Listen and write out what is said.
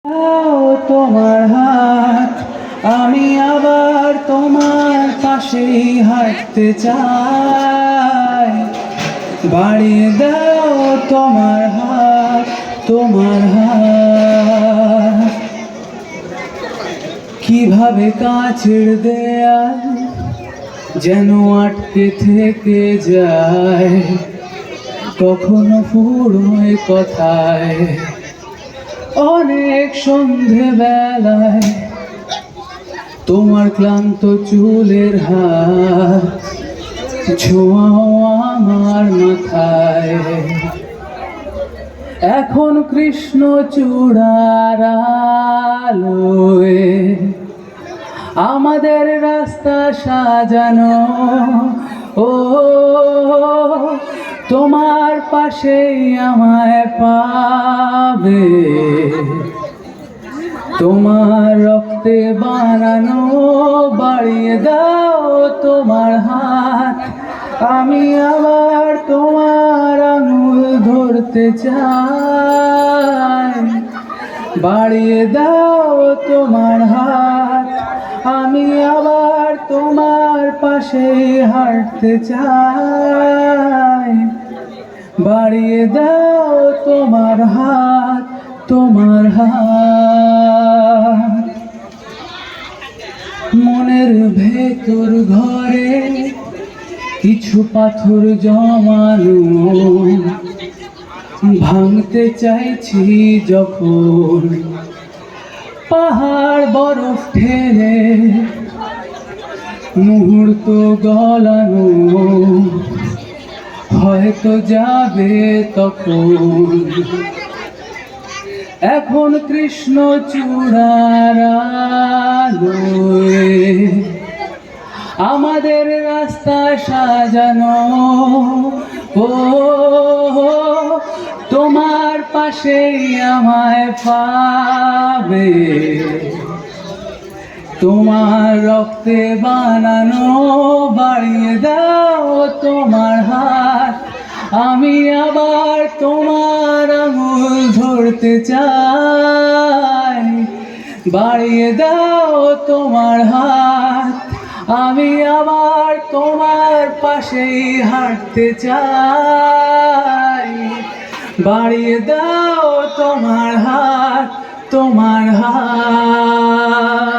দাও তোমার হাত, আমি আবার তোমার পাশেই হাঁটতে চাই। বাড়িয়ে দাও তোমার হাত, তোমার হাত। কিভাবে কাছের দেয়াল যেন আটকে থেকে যায়, কখনো ফুরোয় কথায়। অনেক সন্ধেবেলায় তোমার ক্লান্ত চুলের হাত ছোঁয়াও আমার মাথায়। এখন কৃষ্ণচূড়ার আলোয় আমাদের রাস্তা সাজানো। ও তোমার পাশেই আমায় পাবে, তোমার রক্তে বানানো। বাড়িয়ে দাও তোমার হাত, আমি আবার তোমার আঙুল ধরতে চাই। বাড়িয়ে দাও তোমার হাত, আমি আবার তোমার পাশে হাঁটতে চাই। বাড়িয়ে দাও তোমার হাত, তোমার হাত। মনের ভেতর ঘরে কিছু পাথর জমানো, ভাঙতে চাইছি যখন পাহাড় বরফ ঠেলে মুহূর্ত গলানো। হয়তো যাবে তখন। এখন কৃষ্ণচূড়ার আলোয় আমাদের রাস্তা সাজানো। ও তোমার পাশেই আমায় পাবে, তোমার রক্তে বানানো। বাড়িয়ে দাও তোমার হাত, আমি আবার তোমার আঙুল ধরতে চাই। বাড়িয়ে দাও তোমার হাত, আমি আবার তোমার পাশেই হাঁটতে চাই। বাড়িয়ে দাও তোমার হাত, তোমার হাত।